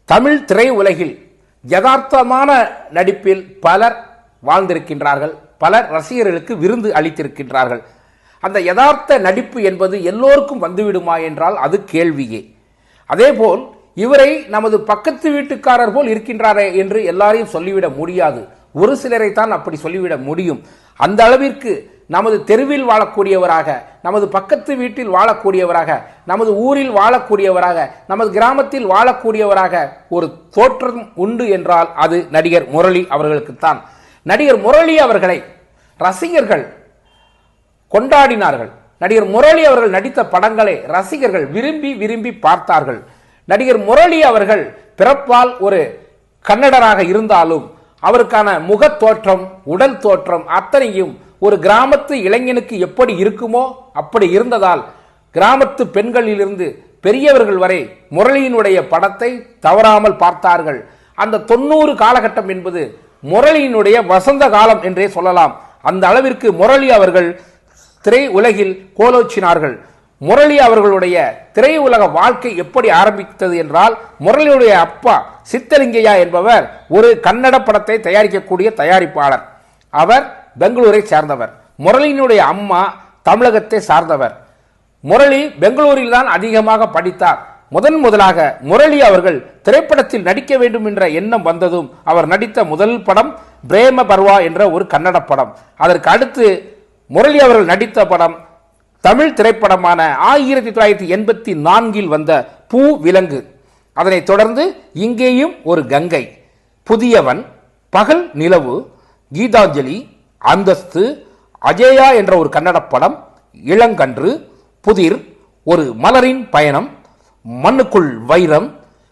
தமிழ் திரையுலகில் யதார்த்தமான நடிப்பில் பலர் வாழ்ந்திருக்கின்றார்கள், பலர் ரசிகர்களுக்கு விருந்து அளித்திருக்கின்றார்கள். அந்த யதார்த்த நடிப்பு என்பது எல்லோருக்கும் வந்துவிடுமா என்றால் அது கேள்வியே. அதேபோல் இவரை நமது பக்கத்து வீட்டுக்காரர் போல் இருக்கின்றாரே என்று எல்லாரையும் சொல்லிவிட முடியாது. ஒரு சிலரை தான் அப்படி சொல்லிவிட முடியும். அந்த அளவிற்கு நமது தெருவில் வாழக்கூடியவராக, நமது பக்கத்து வீட்டில் வாழக்கூடியவராக, நமது ஊரில் வாழக்கூடியவராக, நமது கிராமத்தில் வாழக்கூடியவராக ஒரு தோற்றம் உண்டு என்றால் அது நடிகர் முரளி அவர்களுக்குத்தான். நடிகர் முரளி அவர்களை ரசிகர்கள் கொண்டாடினார்கள். நடிகர் முரளி அவர்கள் நடித்த படங்களை ரசிகர்கள் விரும்பி விரும்பி பார்த்தார்கள். நடிகர் முரளி அவர்கள் பிறப்பால் ஒரு கன்னடராக இருந்தாலும் அவருக்கான முக தோற்றம், உடல் தோற்றம் அத்தனையும் ஒரு கிராமத்து இளைஞனுக்கு எப்படி இருக்குமோ அப்படி இருந்ததால் கிராமத்து பெண்களிலிருந்து பெரியவர்கள் வரை முரளியினுடைய படத்தை தவறாமல் பார்த்தார்கள். அந்த 90 காலகட்டம் என்பது முரளியினுடைய வசந்த காலம் என்றே சொல்லலாம். அந்த அளவிற்கு முரளி அவர்கள் திரை உலகில் கோலோச்சினார்கள். முரளி அவர்களுடைய திரையுலக வாழ்க்கை எப்படி ஆரம்பித்தது என்றால், முரளியுடைய அப்பா சித்தலிங்கையா என்பவர் ஒரு கன்னட படத்தை தயாரிக்கக்கூடிய தயாரிப்பாளர். அவர் பெங்களூரை சார்ந்தவர். முரளியினுடைய அம்மா தமிழகத்தை சார்ந்தவர். முரளி பெங்களூரில் தான் அதிகமாக படித்தார். முதலாக முரளி அவர்கள் திரைப்படத்தில் நடிக்க வேண்டும் என்ற எண்ணம் வந்ததும் அவர் நடித்த முதல் படம் பிரேம பர்வா என்ற ஒரு கன்னட படம். அதற்கு அடுத்து முரளி அவர்கள் நடித்த படம் தமிழ் திரைப்படமான 1984 வந்த பூ விலங்கு. அதனைத் தொடர்ந்து இங்கேயும் ஒரு கங்கை, புதியவன், பகல் நிலவு, கீதாஞ்சலி, அந்தஸ்து, அஜயா என்ற ஒரு கன்னட படம், இளங்கன்று, புதிர், ஒரு மலரின் பயணம், மண்ணுக்குள் வைரம்,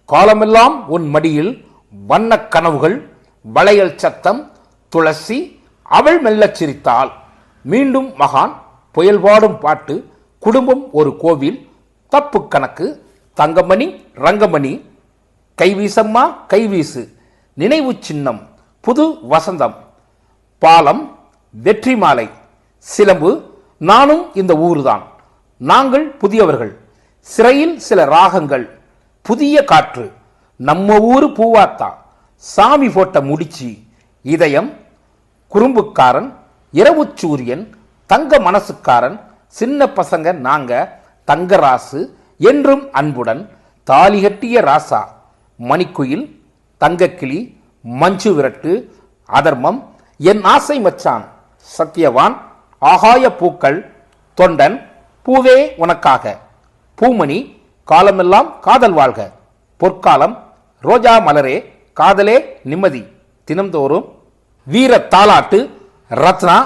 காலமெல்லாம் உன் மடியில், வண்ண கனவுகள், வளையல் சத்தம், துளசி, அவள் மெல்லச் சிரித்தாள், மீண்டும் மகான், புயல்பாடும் பாட்டு, குடும்பம் ஒரு கோவில், தப்பு கணக்கு, தங்கமணி ரங்கமணி, கைவீசம்மா கைவீசு, நினைவு சின்னம், புது வசந்தம், பாலம், வெற்றி மாலை, சிலம்பு, நானும் இந்த ஊர்தான், நாங்கள் புதியவர்கள், சிறையில் சில ராகங்கள், புதிய காற்று, நம்ம ஊரு பூவாத்தா, சாமி போட்ட முடிச்சி, இதயம், குறும்புக்காரன், இரவு சூரியன், தங்க மனசுக்காரன், சின்ன பசங்க நாங்க, தங்கராசு, என்றும் அன்புடன், தாலி கட்டிய ராசா, மணிக்குயில், தங்கக்கிளி, மஞ்சு விரட்டு, அதர்மம், என் ஆசை மச்சான், சத்தியவான், ஆகாய பூக்கள், தொண்டன், பூவே உனக்காக, பூமணி, காலமெல்லாம் காதல் வாழ்க, பொற்காலம், ரோஜா மலரே, காதலே நிம்மதி, தினம்தோறும், வீர தாலாட்டு, ரத்னா,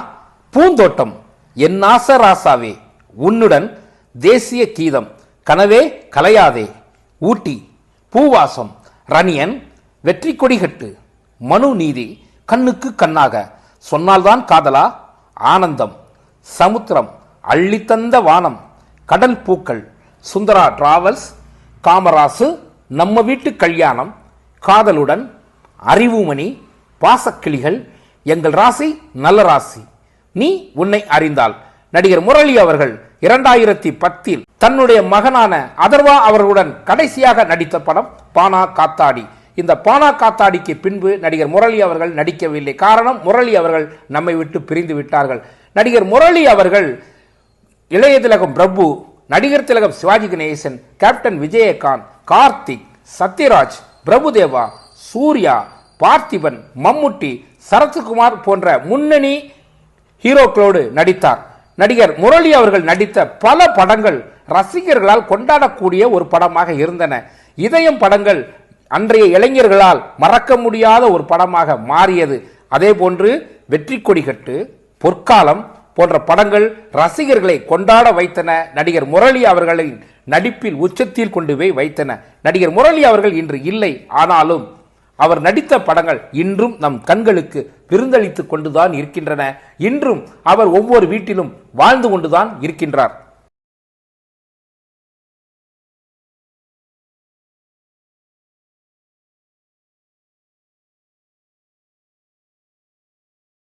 பூந்தோட்டம், என் ஆச ராசாவே, உன்னுடன், தேசிய கீதம், கனவே கலையாதே, ஊட்டி, பூவாசம், ரணியன், வெற்றி கொடிகட்டு, மனு நீதி, கண்ணுக்கு கண்ணாக, சொன்னால்தான் காதலா, ஆனந்தம், சமுத்திரம், அள்ளித்தந்த வானம், கடல் பூக்கள், சுந்தரா டிராவல்ஸ், காமராசு, நம்ம வீட்டு கல்யாணம், காதலுடன், அறிவுமணி, பாசக்கிளிகள், எங்கள் ராசி நல்ல ராசி, நீ உன்னை அறிந்தால். நடிகர் முரளி அவர்கள் 2010 தன்னுடைய மகனான அதர்வா அவர்களுடன் கடைசியாக நடித்த படம் பானா காத்தாடி. இந்த பானா காத்தாடிக்கு பின்பு நடிகர் முரளி அவர்கள் நடிக்கவில்லை. காரணம், முரளி அவர்கள் நம்மை விட்டு பிரிந்து விட்டார்கள். நடிகர் முரளி அவர்கள் இளைய திலகம் பிரபு, நடிகர் திலகம் சிவாஜி கணேசன், கேப்டன் விஜயகாந்த், கார்த்திக், சத்யராஜ், பிரபுதேவா, சூர்யா, பார்த்திபன், மம்முட்டி, சரத்குமார் போன்ற முன்னணி ஹீரோக்களோடு நடித்தார். நடிகர் முரளி அவர்கள் நடித்த பல படங்கள் ரசிகர்களால் கொண்டாடக்கூடிய ஒரு படமாக இருந்தன. இதயம் படங்கள் அன்றைய இளைஞர்களால் மறக்க முடியாத ஒரு படமாக மாறியது. அதே போன்று வெற்றி கொடிகட்டு, பொற்காலம் போன்ற படங்கள் ரசிகர்களை கொண்டாட வைத்தன. நடிகர் முரளி அவர்களின் நடிப்பில் உச்சத்தில் கொண்டு போய் வைத்தன. நடிகர் முரளி அவர்கள் இன்று இல்லை. ஆனாலும் அவர் நடித்த படங்கள் இன்றும் நம் கண்களுக்கு விருந்தளித்துக் கொண்டுதான் இருக்கின்றன. இன்றும் அவர் ஒவ்வொரு வீட்டிலும் வாழ்ந்து கொண்டுதான் இருக்கின்றார்.